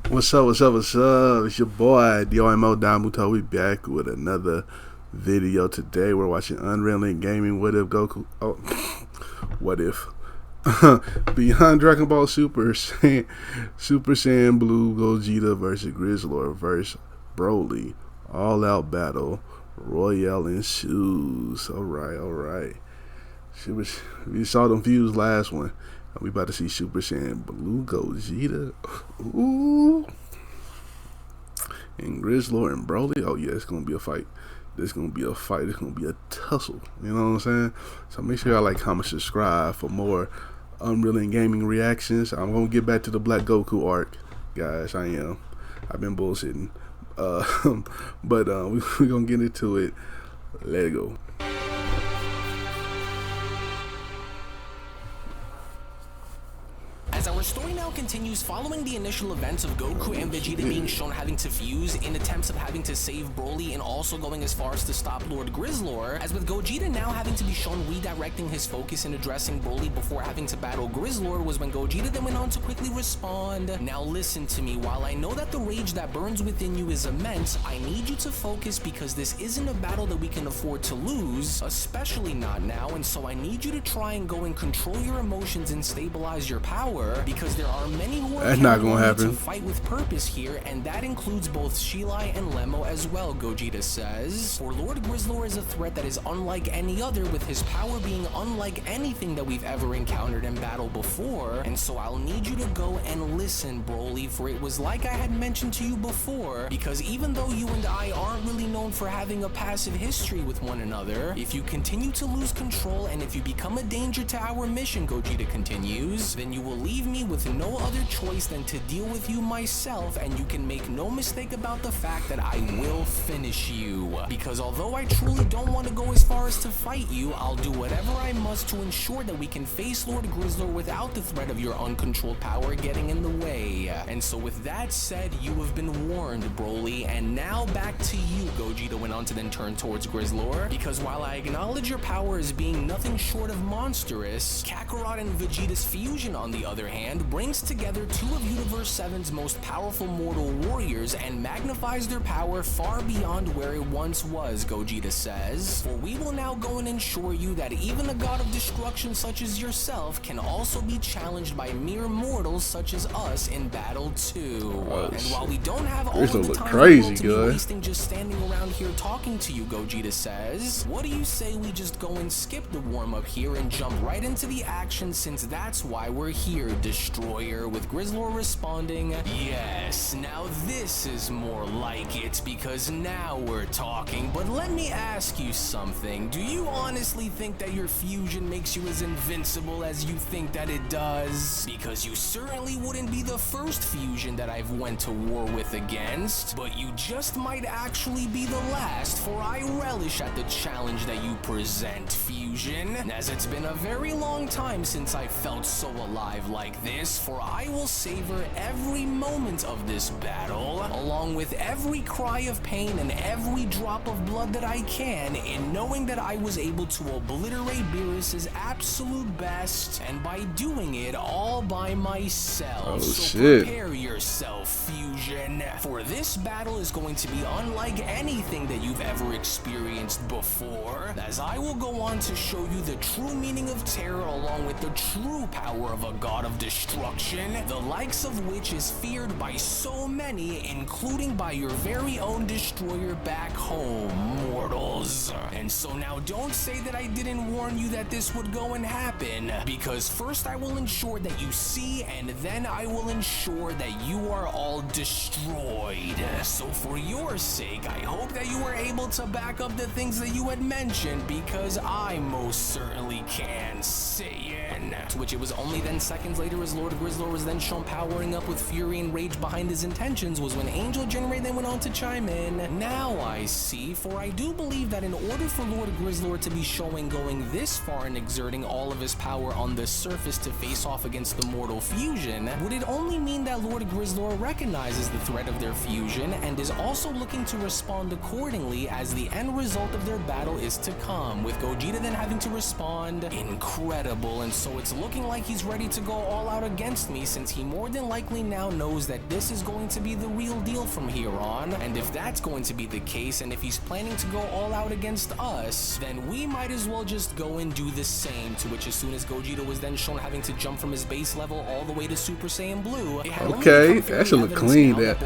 What's up, what's up, what's up? It's your boy, Domuto. We back with another video today. We're watching UnrealEntGaming. What if Goku... Oh, what if? Beyond Dragon Ball Super Saiyan Blue Gogeta versus Grizzlor versus Broly. All-out battle. Royale ensues. Alright. We saw them views last one. We about to see Super Saiyan Blue Gogeta. Ooh. And Grizzlor and Broly. Oh yeah, it's gonna be a fight. This gonna be a fight. It's gonna be a tussle. You know what I'm saying? So make sure y'all like, comment, subscribe for more UnrealEntGaming reactions. I'm gonna get back to the Black Goku arc, guys. I am. I've been bullshitting. But we gonna get into it. Let it go. As our story now continues, following the initial events of Goku and Vegeta being shown having to fuse in attempts of having to save Broly and also going as far as to stop Lord Grizzlor, as with Gogeta now having to be shown redirecting his focus in addressing Broly before having to battle Grizzlor, was when Gogeta then went on to quickly respond. Now listen to me, while I know that the rage that burns within you is immense, I need you to focus because this isn't a battle that we can afford to lose, especially not now, and so I need you to try and go and control your emotions and stabilize your power, because there are many who are not gonna happen. To fight with purpose here, and that includes both Shilai and Lemmo as well, Gogeta says. For Lord Grizzlor is a threat that is unlike any other, with his power being unlike anything that we've ever encountered in battle before, and so I'll need you to go and listen, Broly, for it was like I had mentioned to you before, because even though you and I aren't really known for having a passive history with one another, if you continue to lose control and if you become a danger to our mission, Gogeta continues, then you will leave me with no other choice than to deal with you myself, and you can make no mistake about the fact that I will finish you. Because although I truly don't want to go as far as to fight you, I'll do whatever I must to ensure that we can face Lord Grizzlor without the threat of your uncontrolled power getting in the way. And so with that said, you have been warned, Broly, and now back to you, Gogeta went on to then turn towards Grizzlor, because while I acknowledge your power as being nothing short of monstrous, Kakarot and Vegeta's fusion, on the other hand, brings together two of Universe 7's most powerful mortal warriors and magnifies their power far beyond where it once was, Gogeta says. For we will now go and ensure you that even a god of destruction such as yourself can also be challenged by mere mortals such as us in battle too. And while we don't have all of the time in the world to be wasting just standing around here talking to you, Gogeta says, what do you say we just go and skip the warm-up here and jump right into the action, since that's why we're here, Destroyer, with Grizzlor responding, yes, now this is more like it, because now we're talking. But let me ask you something. Do you honestly think that your fusion makes you as invincible as you think that it does? Because you certainly wouldn't be the first fusion that I've went to war with against, but you just might actually be the last, for I relish at the challenge that you present, Fusion, as it's been a very long time since I felt so alive like this, for I will savor every moment of this battle, along with every cry of pain and every drop of blood that I can, in knowing that I was able to obliterate Beerus's absolute best, and by doing it all by myself. Prepare yourself, Fusion, for this battle is going to be unlike anything that you've ever experienced before, as I will go on to show you the true meaning of terror along with the true power of a god of destruction, the likes of which is feared by so many, including by your very own Destroyer back home, mortals. And so now don't say that I didn't warn you that this would go and happen, because first I will ensure that you see, and then I will ensure that you are all destroyed. So for your sake, I hope that you were able to back up the things that you had mentioned, because I most certainly can, Saiyan. To which it was only then seconds later, as Lord Grizzlor was then shown powering up with fury and rage behind his intentions, was when Angel Generator then went on to chime in. Now I see, for I do believe that in order for Lord Grizzlor to be showing going this far and exerting all of his power on the surface to face off against the mortal fusion, would it only mean that Lord Grizzlor recognizes the threat of their fusion and is also looking to respond accordingly, as the end result of their battle is to come, with Gogeta then having to respond, incredible, and so it's looking like he's ready to go all out against me, since since he more than likely now knows that this is going to be the real deal from here on. And if that's going to be the case, and if he's planning to go all out against us, then we might as well just go and do the same. To which, as soon as Gogeta was then shown having to jump from his base level all the way to Super Saiyan Blue, okay, that should look clean. That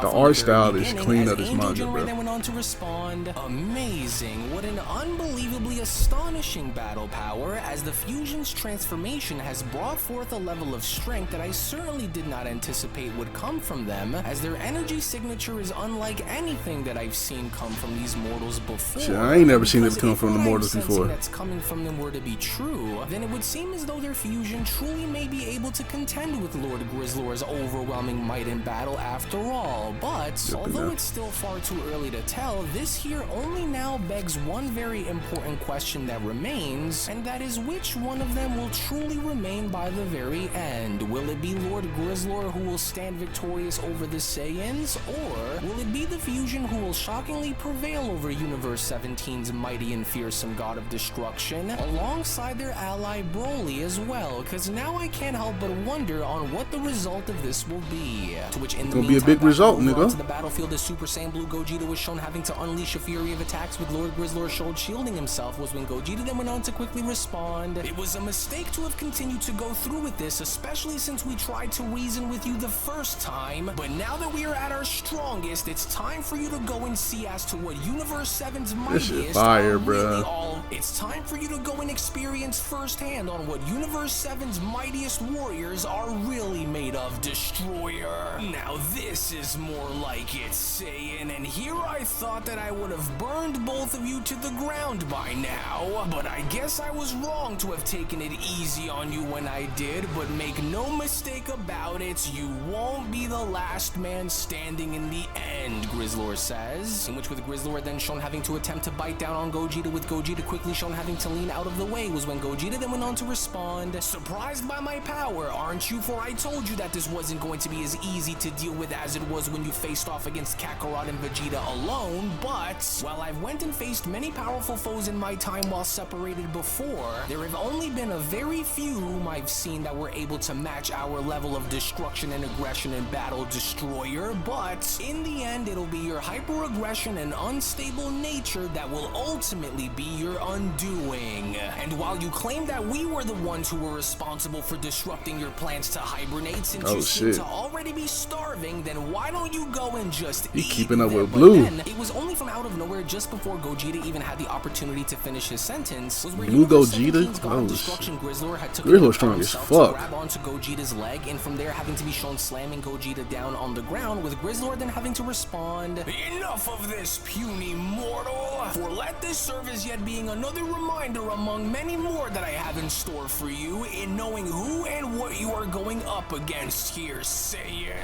the art style is clean of this manga, bro. Then went on to respond, amazing, what an unbelievably astonishing battle power, as the fusion's transformation has brought forth a level of strength that I certainly did not anticipate would come from them, as their energy signature is unlike anything that I've seen come from these mortals before. Shit, I ain't never seen it come from the mortals before. That's coming from them were to be true, then it would seem as though their fusion truly may be able to contend with Lord Grizzlor's overwhelming might in battle after all. But although it's still far too early to tell, this here only now begs one very important question that remains, and that is, which one of them will truly remain by the very end? Will it be Lord Grizzlor who will stand victorious over the Saiyans, or will it be the fusion who will shockingly prevail over Universe 17's mighty and fearsome god of destruction, alongside their ally Broly as well? Because now I can't help but wonder on what the result of this will be. To which, in the meantime, be a big result, nigga. To the battlefield as Super Saiyan Blue Gogeta was shown having to unleash a fury of attacks with Lord Grizzlor shielding himself, was when Gogeta then went on to quickly respond, it was a mistake to have continued to go through with this, especially since we tried to reason with you the first time, but now that we are at our strongest, it's time for you to go and see as to what Universe 7's mightiest this is fire, really it's time for you to go and experience firsthand on what Universe 7's mightiest warriors are really made of, Destroyer. Now this is more like it, Saiyan, and here I thought that I would have burned both of you to the ground by now, but I guess I was wrong to have taken it easy on you when I did, but make no mistake about it, you won't be the last man standing in the end, Grizzlor says, in which with Grizzlor then shown having to attempt to bite down on Gogeta, with Gogeta quickly shown having to lean out of the way, was when Gogeta then went on to respond, surprised by my power, aren't you? For I told you that this wasn't going to be as easy to deal with as it was when you faced off against Kakarot and Vegeta alone, but while I've went and faced many powerful foes in my time while separated before, there have only been a very few whom I've seen that were able to match our level of destruction and aggression in battle, Destroyer, but in the end it'll be your hyper-aggression and unstable nature that will ultimately be your undoing. And while you claim that we were the ones who were responsible for disrupting your plans to hibernate, since you seem to already be starving, then why don't you go and just eat keeping up them? with Blue. Then, it was only from out of nowhere, just before Gogeta even had the opportunity to finish his sentence, was where Blue Gogeta? Oh, Destruction Grizzlor had took Grizzlor strong as fuck. to grab onto Gogeta's leg, and from there having to be shown slamming Gogeta down on the ground, with Grizzlor then having to respond, enough of this, puny mortal, for let this serve as yet being another reminder among many more that I have in store for you, in knowing who and what you are going up against here, Saiyan.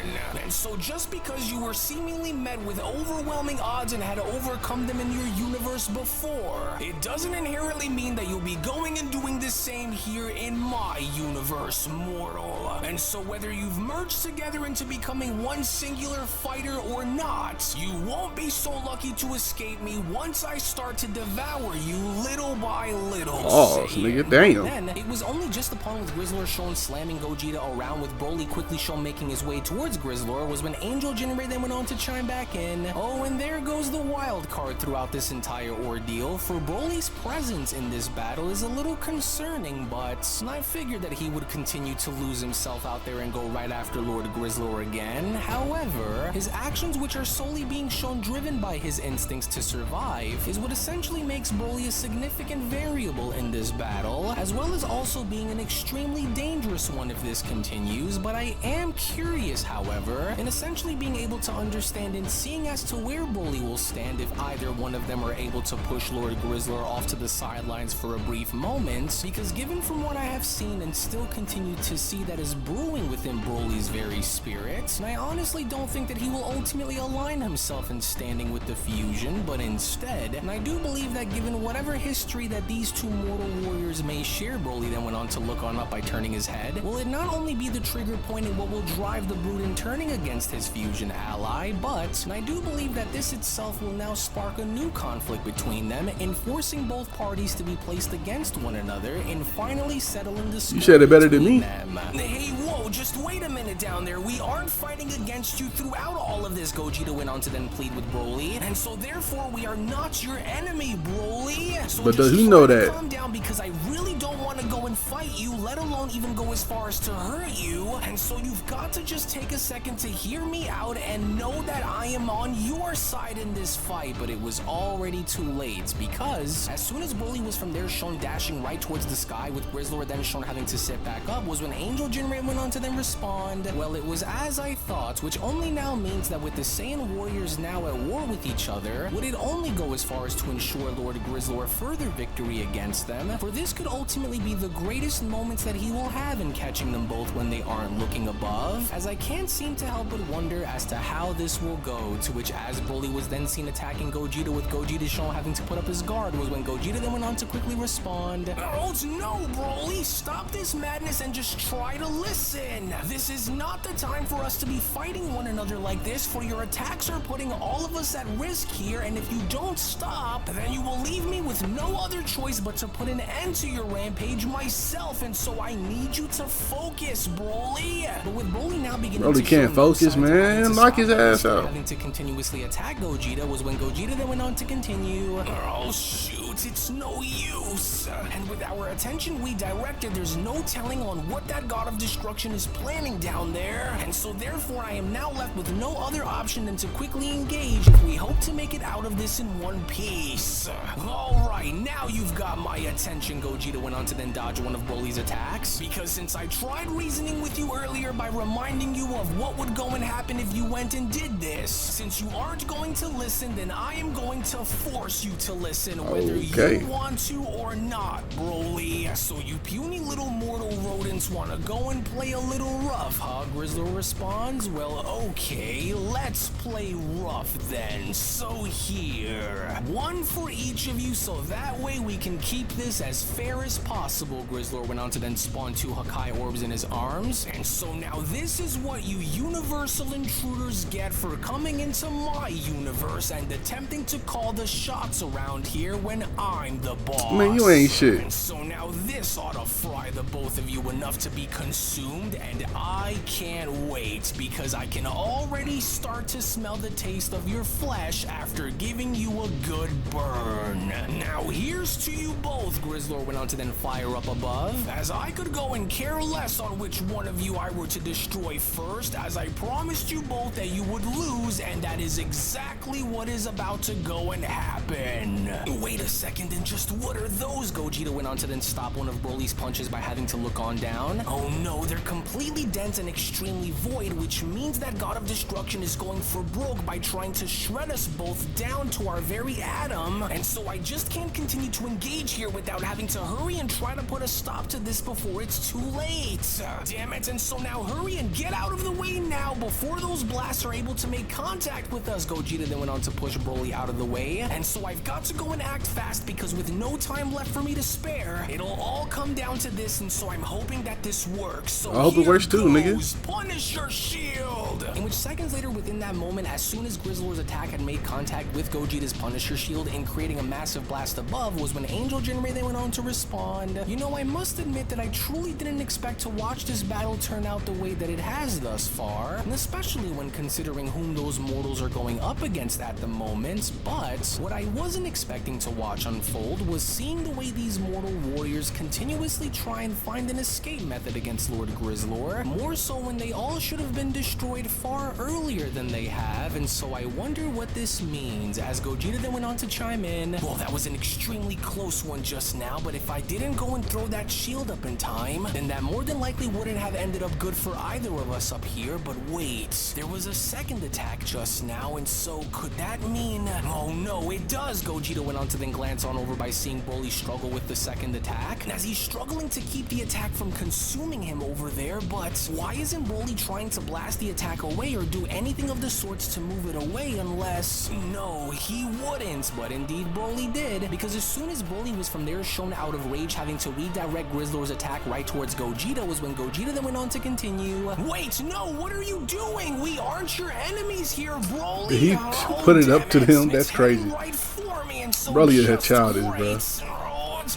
And so just because you were seemingly met with overwhelming odds and had overcome them in your universe before, it doesn't inherently mean that you'll be going and doing the same here in my universe, mortal. And so whether you've merged together into becoming one singular fighter or not, you won't be so lucky to escape me once I start to devour you little by little. Oh, nigga, damn. Then it was only just upon with Grizzlor shown slamming Gogeta around, with Broly quickly shown making his way towards Grizzlor, was when Angel Generator then went on to chime back in. Oh, and there goes the wild card throughout this entire ordeal, for Broly's presence in this battle is a little concerning, but I figured that he would continue to lose himself out there and go right after Lord Grizzlor again. However, his actions, which are solely being shown driven by his instincts to survive, is what essentially makes Broly a significant variable in this battle, as well as also being an extremely dangerous one if this continues. But I am curious, however, in essentially being able to understand and seeing as to where Broly will stand if either one of them are able to push Lord Grizzlor off to the sidelines for a brief moment, because given from what I have seen and still continue to see that is brewing within Broly's very spirit, I honestly don't think that he will ultimately align himself in standing with the fusion, but instead, and I do believe that given whatever history that these two mortal warriors may share, Broly then went on to look on up by turning his head, will it not only be the trigger point moment in what will drive the Brute in turning against his fusion ally, but I do believe that this itself will now spark a new conflict between them, enforcing both parties to be placed against one another and finally settling the score. You said it better than me. Hey, whoa, just wait a minute down there. We aren't fighting against you throughout all of this, Gogeta went on to then plead with Broly, and so therefore we are not your enemy, Broly. So but does he know that? Calm down, because I really don't want to go and fight you, let alone even go as far as to hurt you, and so you've got to just take a second to hear me out and know that I am on your side in this fight. But it was already too late, because as soon as Broly was from there shown dashing right towards the sky, with Grizzlor then shown having to sit back up, was when Angel Jinrei went on to then respond. Well, it was as I thought, which only now means that with the Saiyan warriors now at war with each other, would it only go as far as to ensure Lord Grizzlor further victory against them, for this could ultimately be the greatest moments that he will have in catching them both when they aren't looking above, as I can't seem to help but wonder as to how this will go, to which as Broly was then seen attacking Gogeta, with Gogeta shown having to put up his guard, was when Gogeta then went on to quickly respond. Oh no, Broly, stop this madness and just try to listen. This is not the time for us to be fighting one another like this, for your attacks are putting all of us at risk here, and if you don't stop, then you will leave me with no other choice but to put an end to your rampage myself, and so I need you to focus, Broly. But with Broly now beginning Broly can't focus, man. Knock his ass out. Having to continuously attack Gogeta, was when Gogeta then went on to continue. Oh shoot, it's no use. And with our attention redirected, there's no telling on what that God of Destruction is planning down there, and so therefore I am now left with no other option than to quickly engage if we hope to make it out of this in one piece. Alright, now you've got my attention, Gogeta went on to then dodge one of Broly's attacks, because since I tried reasoning with you earlier by reminding you of what would go and happen if you went and did this, since you aren't going to listen, then I am going to force you to listen, whether you want to or not, Broly. So you puny little mortal rodents want to go and play a little rough, huh? Grizzlor responds. Well, okay, let's play rough then. So here, one for each of you, so that way we can keep this as fair as possible. Grizzlor went on to then spawn 2 Hakai orbs in his arms, and so now this is what you universal intruders get for coming into my universe and attempting to call the shots around here when I'm the boss. Man, you ain't shit. And so now this ought to fry the both of you enough to be consumed, and I can't wait, because I can already start to smell the taste of your flesh after giving you a good burn. Now here's to you both, Grizzlor went on to then fire up above, as I could go and care less on which one of you I were to destroy first, as I promised you both that you would lose, and that is exactly what is about to go and happen. Wait a second, and just what are those? Gogeta went on to then stop one of Broly's punches by having to look on down. Oh no, they're completely dense and extremely void, which means that God of Destruction is going for broke by trying to shred us both down to our very atom, and so I just can't continue to engage here without having to hurry and try to put a stop to this before it's too late. Damn it, and so now hurry and get out of the way now before those blasts are able to make contact with us. Gogeta then went on to push Broly out of the way, and so I've got to go and act fast, because with no time left for me to spare, it'll all come down to this, and so I'm hoping that this works. So I hope it works too, nigga. Punish your shield! In which seconds later, within that moment, as soon as Grizzlor's attack had made contact with Gogeta's Punisher shield and creating a massive blast above, was when Angel Jinrei then went on to respond. You know, I must admit that I truly didn't expect to watch this battle turn out the way that it has thus far, and especially when considering whom those mortals are going up against at the moment, but what I wasn't expecting to watch unfold was seeing the way these mortal warriors continuously try and find an escape method against Lord Grizzlor, more so when they all should have been destroyed far earlier than they have, and so I wonder what this means, as Gogeta then went on to chime in. Well, that was an extremely close one just now, but if I didn't go and throw that shield up in time, then that more than likely wouldn't have ended up good for either of us up here. But wait, there was a second attack just now, and so could that mean... Oh no, it does! Gogeta went on to then glance on over by seeing Broly struggle with the second attack, and as he's struggling to keep the attack from consuming him over there, but why isn't Broly trying to blast the attack away away or do anything of the sorts to move it away unless... No, he wouldn't. But indeed, Broly did, because as soon as Broly was from there shown out of rage, having to redirect Grizzlor's attack right towards Gogeta, was when Gogeta then went on to continue. Wait, no, what are you doing? We aren't your enemies here, Broly. Did he put it up to him? That's crazy. Right for me, and so Broly is childish, bro.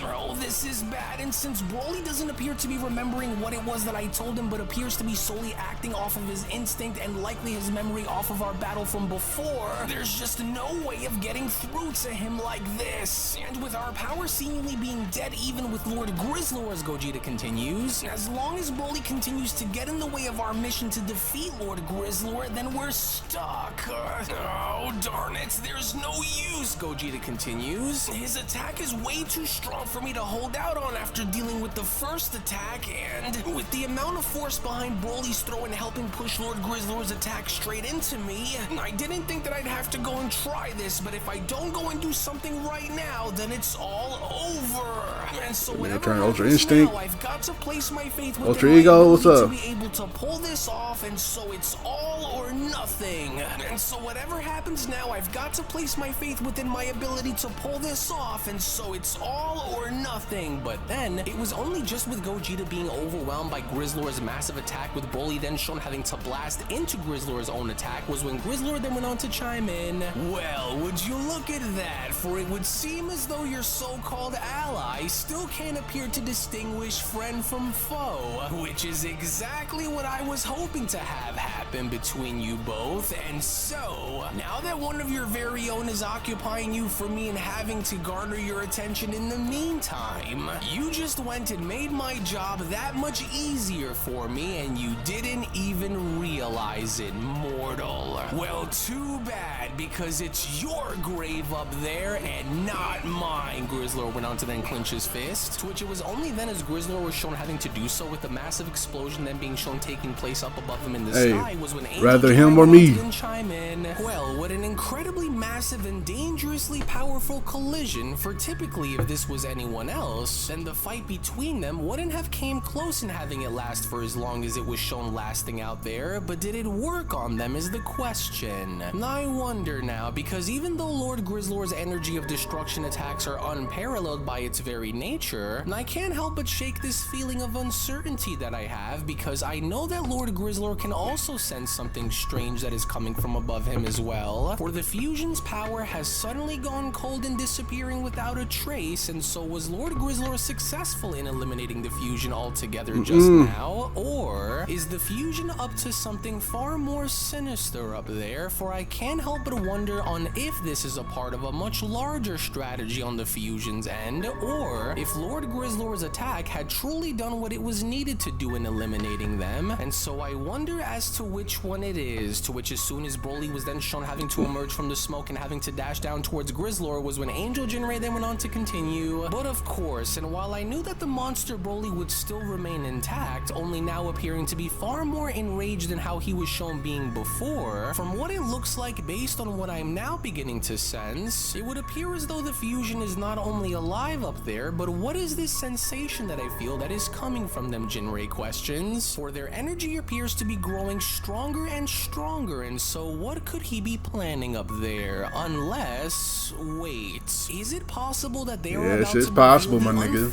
Oh, this is bad. And since Broly doesn't appear to be remembering what it was that I told him, but appears to be solely acting off of his instinct and likely his memory off of our battle from before, there's just no way of getting through to him like this. And with our power seemingly being dead even with Lord Grizzlor, as Gogeta continues, as long as Broly continues to get in the way of our mission to defeat Lord Grizzlor, then we're stuck. Oh, darn it. There's no use, Gogeta continues. His attack is way too strong for me to hold out on after dealing with the first attack, and with the amount of force behind Broly's throw and helping push Lord Grizzlor's attack straight into me, I didn't think that I'd have to go and try this, but if I don't go and do something right now, then it's all over. And so whatever happens now, I've got to place my faith with Ultra Ego, what's up? To be able to pull this off, and so it's all or nothing. And so whatever happens now, I've got to place my faith within my ability to pull this off, and so it's all or nothing. But then, it was only just with Gogeta being overwhelmed by Grizzlor's massive attack, with Broly then shown having to blast into Grizzlor's own attack, was when Grizzlor then went on to chime in. Well, would you look at that, for it would seem as though your so-called ally still can't appear to distinguish friend from foe, which is exactly what I was hoping to have happen between you both. And so, now that one of your very own is occupying you for me and having to garner your attention in the meantime, you just went and made my job that much easier for me, and you didn't even realize it, mortal. Well, too bad, because it's your grave up there and not mine, Grizzlor went on to then clench his fist, to which it was only then as Grizzlor was shown having to do so, with the massive explosion then being shown taking place up above him in the sky, was when Angel rather him or me chime in. Well, what an incredibly massive and dangerously powerful collision, for typically if this was anyone else, then the fight between them wouldn't have came close in having it last for as long as it was shown lasting out there. But did it work on them is the question. I wonder now, because even though Lord Grizzlor's energy of destruction attacks are unparalleled by its very nature, I can't help but shake this feeling of uncertainty that I have, because I know that Lord Grizzlor can also sense something strange that is coming from above him as well, for the fusion's power has suddenly gone cold and disappearing without a trace. And so was Lord Grizzlor successful in eliminating the fusion altogether just now, or is the fusion up to something far more sinister up there? For I can't help but wonder on if this is a part of a much larger strategy on the fusion's end, or if Lord Grizzlor's attack had truly done what it was needed to do in eliminating them. And so I wonder as to which one it is, to which as soon as Broly was then shown having to emerge from the smoke and having to dash down towards Grizzlor, was when Angel Jinrei then went on to continue. But of course, and while I knew that the monster Broly would still remain intact, only now appearing to be far more enraged than how he was shown being before, from what it looks like based on what I'm now beginning to sense, it would appear as though the fusion is not only alive up there, but what is this sensation that I feel that is coming from them, Jinrei questions? For their energy appears to be growing stronger and stronger, and so what could he be planning up there? Unless, wait, is it possible that they are about to possible, my nigga.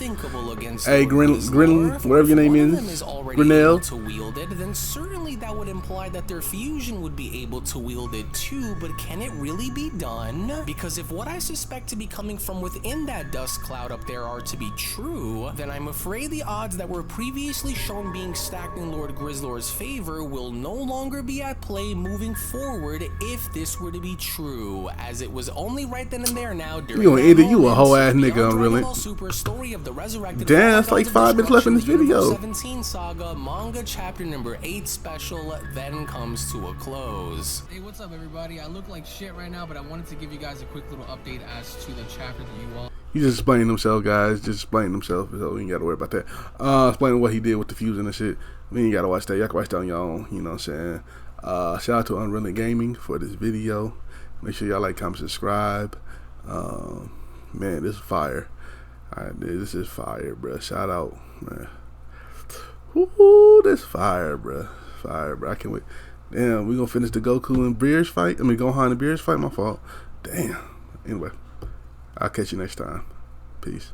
Hey, whatever your name is, Grinnell, to wield it, then certainly that would imply that their fusion would be able to wield it too. But can it really be done? Because if what I suspect to be coming from within that dust cloud up there are to be true, then I'm afraid the odds that were previously shown being stacked in Lord Grizzlor's favor will no longer be at play moving forward if this were to be true, as it was only right then and there now during you a whole ass nigga, Damn, it's like 5 minutes left in this video. 17 Saga Manga Chapter number 8 special then comes to a close. Hey, what's up everybody? I look like shit right now, but I wanted to give you guys a quick little update as to the chapter that you all... He's just explaining himself, guys. Just explaining himself. So we ain't got to worry about that. Explaining what he did with the fusion and shit. We ain't got to watch that. Y'all can watch that on your own. You know what I'm saying? Shout out to UnrealEntGaming for this video. Make sure y'all like, comment, subscribe. Man, this is fire. This is fire, bruh. Shout out, man. Woo, this fire, bruh. Fire, bruh. I can't wait. Damn, we gonna finish the Goku and Beerus fight. I mean, Gohan and Beerus fight. My fault. Damn. Anyway, I'll catch you next time. Peace.